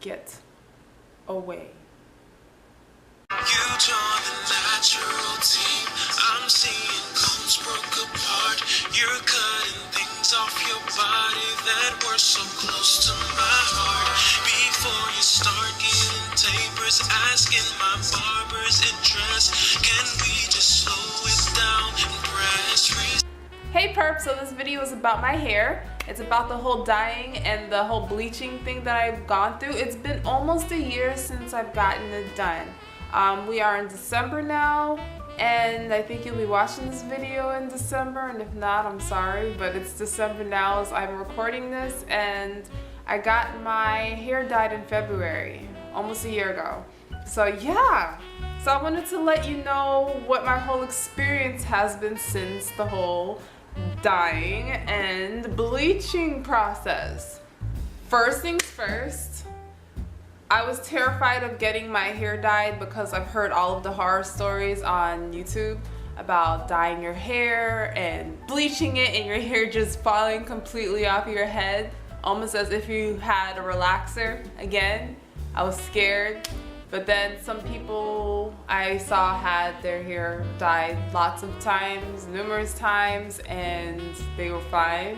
get away. You joined the natural team. I'm seeing cones broke apart. You're cutting things off your body that were so close to my heart. Before you start getting tapers, asking my barber's interest. Can we just slow it down and press reset? Hey perp, so this video is about my hair. It's about the whole dyeing and the whole bleaching thing that I've gone through. It's been almost a year since I've gotten it done. We are in December now, and I think you'll be watching this video in December, and if not, I'm sorry, but it's December now as I'm recording this, and I got my hair dyed in February, almost a year ago. So yeah, so I wanted to let you know what my whole experience has been since the whole dyeing and bleaching process. First things first, I was terrified of getting my hair dyed because I've heard all of the horror stories on YouTube about dyeing your hair and bleaching it and your hair just falling completely off your head, almost as if you had a relaxer. Again, I was scared, but then some people I saw had their hair dyed lots of times, numerous times, and they were fine.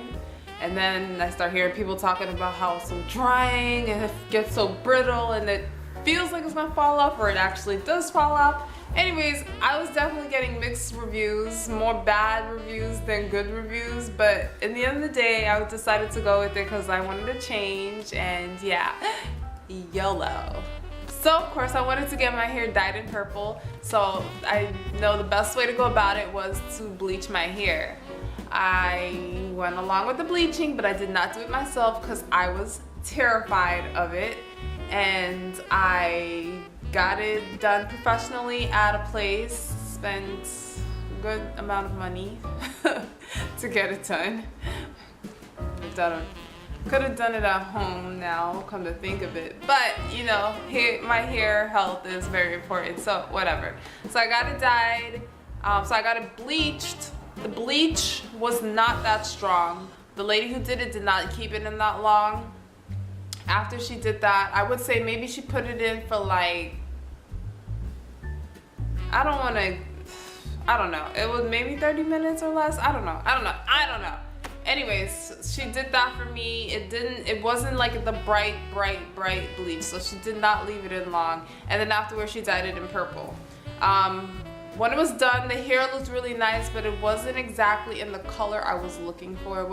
And then I start hearing people talking about how it's so drying and it gets so brittle and it feels like it's gonna fall off, or it actually does fall off. Anyways, I was definitely getting mixed reviews, more bad reviews than good reviews, but in the end of the day, I decided to go with it because I wanted to change, and yeah, YOLO. So of course I wanted to get my hair dyed in purple, so I know the best way to go about it was to bleach my hair. I went along with the bleaching, but I did not do it myself because I was terrified of it, and I got it done professionally at a place, spent a good amount of money to get it done. Could have done it at home now, come to think of it, but you know, my hair health is very important, so whatever. So I got it dyed, so I got it bleached. The bleach was not that strong. The lady who did it did not keep it in that long. After she did that, I would say maybe she put it in for like, I don't know. It was maybe 30 minutes or less. I don't know. Anyways, she did that for me. It wasn't like the bright bleach, so she did not leave it in long. And then afterwards, she dyed it in purple. When it was done, the hair looked really nice, but it wasn't exactly in the color I was looking for. It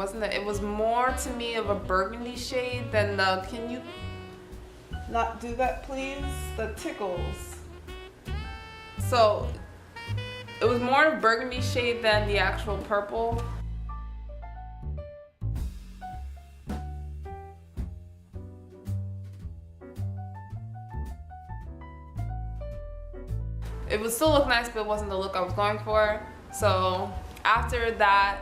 was more to me of a burgundy shade than the, can you not do that please? The tickles. So it was more of a burgundy shade than the actual purple. It would still look nice, but it wasn't the look I was going for. So after that,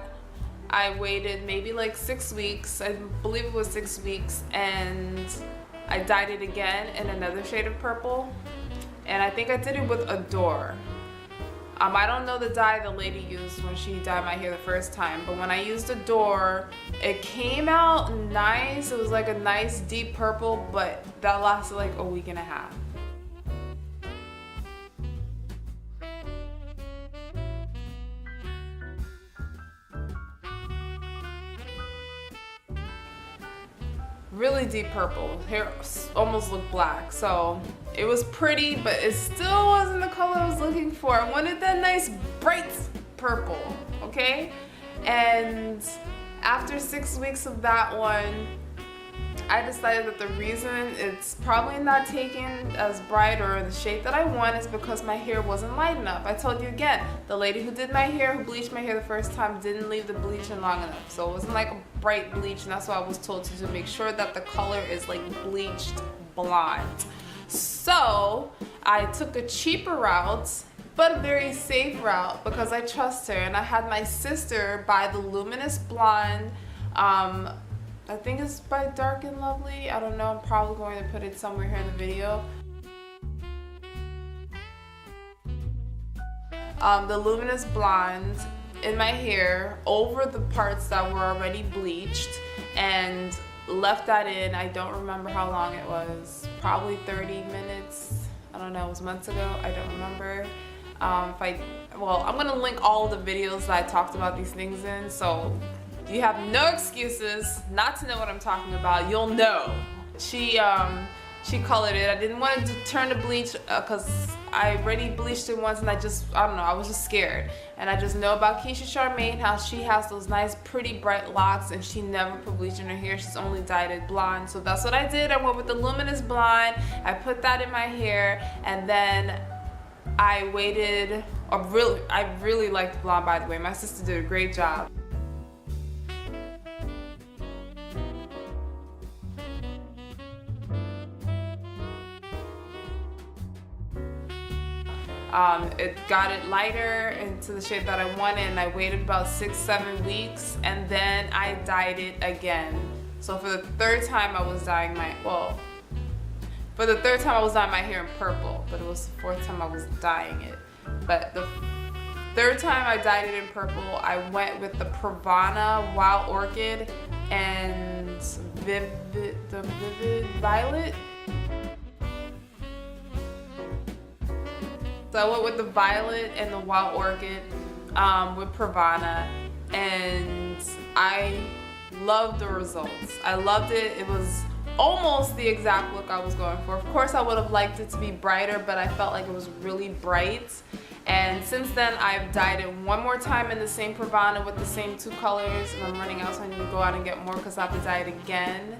I waited maybe like 6 weeks. I believe it was 6 weeks, and I dyed it again in another shade of purple. And I think I did it with Adore. I don't know the dye the lady used when she dyed my hair the first time, but when I used Adore, it came out nice. It was like a nice deep purple, but that lasted like a week and a half. Really deep purple. Hair almost looked black. So it was pretty, but it still wasn't the color I was looking for. I wanted that nice bright purple, okay? And after 6 weeks of that one, I decided that the reason it's probably not taking as bright or the shade that I want is because my hair wasn't light enough. I told you again, the lady who did my hair, who bleached my hair the first time, didn't leave the bleach in long enough. So it wasn't like a bright bleach, and that's why I was told to make sure that the color is like bleached blonde. So I took a cheaper route, but a very safe route because I trust her, and I had my sister buy the luminous blonde. I think it's by Dark and Lovely. I don't know, I'm probably going to put it somewhere here in the video. The luminous blonde in my hair over the parts that were already bleached, and left that in. I don't remember how long it was, probably 30 minutes. I don't know, it was months ago, I don't remember. Well, I'm gonna link all the videos that I talked about these things in, so you have no excuses not to know what I'm talking about. You'll know. She colored it. I didn't want to turn to bleach because I already bleached it once, and I don't know, I was just scared. And I just know about Keisha Charmaine, how she has those nice pretty bright locks, and she never put bleach in her hair. She's only dyed it blonde. So that's what I did. I went with the luminous blonde. I put that in my hair, and then I waited. I really liked blonde, by the way. My sister did a great job. It got it lighter into the shade that I wanted, and I waited about 6-7 weeks, and then I dyed it again. So for the third time I was dyeing my hair in purple, but it was the fourth time I was dyeing it. But the third time I dyed it in purple, I went with the Pravana Wild Orchid and the Vivid Violet. So I went with the violet and the wild orchid with Pravana, and I loved the results. I loved it. It was almost the exact look I was going for. Of course, I would have liked it to be brighter, but I felt like it was really bright. And since then, I've dyed it one more time in the same Pravana with the same 2 colors, and I'm running out, so I need to go out and get more because I have to dye it again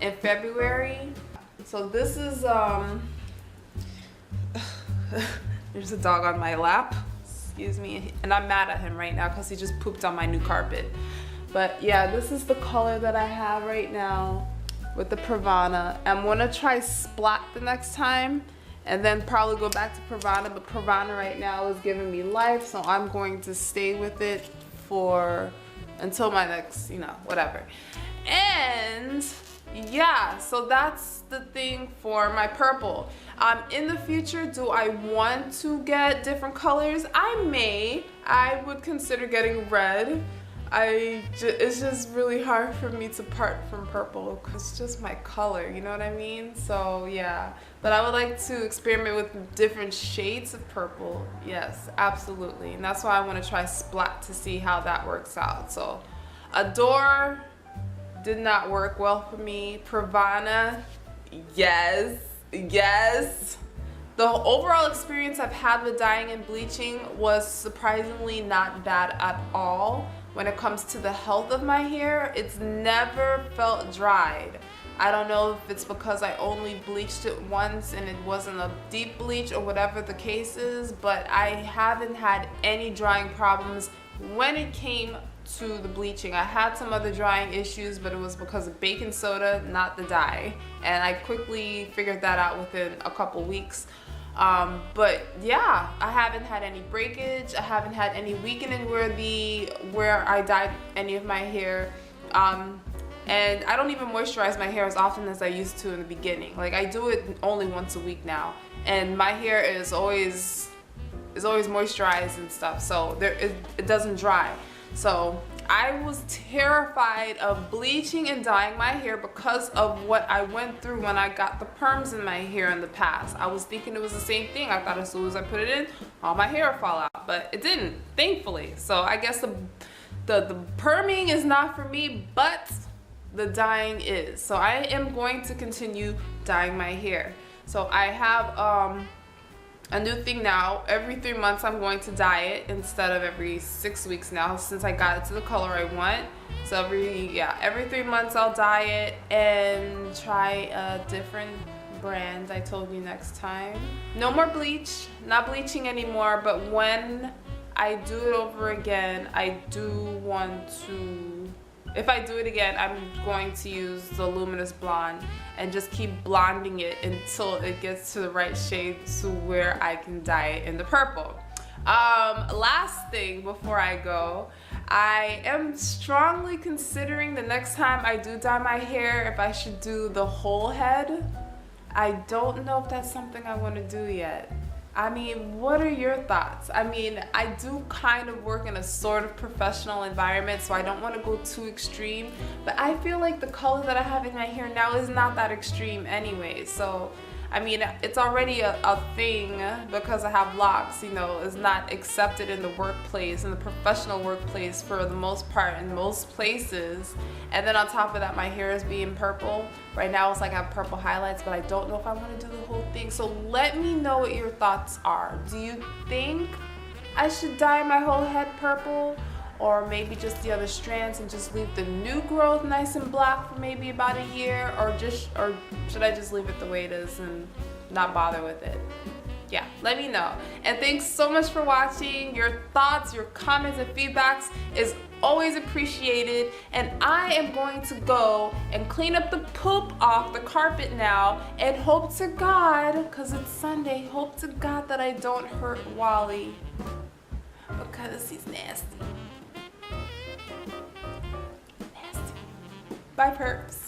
in February. So this is there's a dog on my lap, excuse me, and I'm mad at him right now because he just pooped on my new carpet. But yeah, this is the color that I have right now with the Pravana. I'm gonna try Splat the next time and then probably go back to Pravana, but Pravana right now is giving me life, so I'm going to stay with it until my next, whatever. And yeah, so that's the thing for my purple. In the future, do I want to get different colors? I would consider getting red. It's just really hard for me to part from purple because it's just my color, you know what I mean? So yeah, but I would like to experiment with different shades of purple. Yes, absolutely. And that's why I want to try Splat to see how that works out. So Adore did not work well for me. Pravana, yes. The overall experience I've had with dyeing and bleaching was surprisingly not bad at all. When it comes to the health of my hair, it's never felt dried. I don't know if it's because I only bleached it once and it wasn't a deep bleach or whatever the case is, but I haven't had any drying problems when it came to the bleaching. I had some other drying issues, but it was because of baking soda, not the dye, and I quickly figured that out within a couple weeks. But yeah, I haven't had any breakage. I haven't had any weakening where I dyed any of my hair, and I don't even moisturize my hair as often as I used to in the beginning. Like, I do it only once a week now, and my hair is always moisturized and stuff, so it doesn't dry. So I was terrified of bleaching and dyeing my hair because of what I went through when I got the perms in my hair in the past. I was thinking it was the same thing. I thought as soon as I put it in, all my hair would fall out, but it didn't, thankfully. So I guess the perming is not for me, but the dyeing is. So I am going to continue dyeing my hair. So I have a new thing now. Every 3 months I'm going to dye it instead of every 6 weeks now, since I got it to the color I want. So every 3 months I'll dye it and try a different brand. I told you next time. No more bleach, not bleaching anymore, but when I do it over again, I do want to, if I do it again, I'm going to use the luminous blonde and just keep blonding it until it gets to the right shade to where I can dye it in the purple. Last thing before I go, I am strongly considering the next time I do dye my hair if I should do the whole head. I don't know if that's something I want to do yet. I mean, what are your thoughts? I mean, I do kind of work in a sort of professional environment, so I don't want to go too extreme, but I feel like the color that I have in my hair now is not that extreme anyway. So I mean, it's already a thing because I have locks, you know, is not accepted in the workplace, in the professional workplace for the most part in most places. And then on top of that, my hair is being purple. Right now it's like I have purple highlights, but I don't know if I want to do the whole thing. So let me know what your thoughts are. Do you think I should dye my whole head purple? Or maybe just the other strands and just leave the new growth nice and black for maybe about a year, or should I just leave it the way it is and not bother with it? Yeah, let me know. And thanks so much for watching. Your thoughts, your comments, and feedbacks is always appreciated. And I am going to go and clean up the poop off the carpet now, and hope to God, because it's Sunday, hope to God that I don't hurt Wally, because he's nasty. Bye, perps.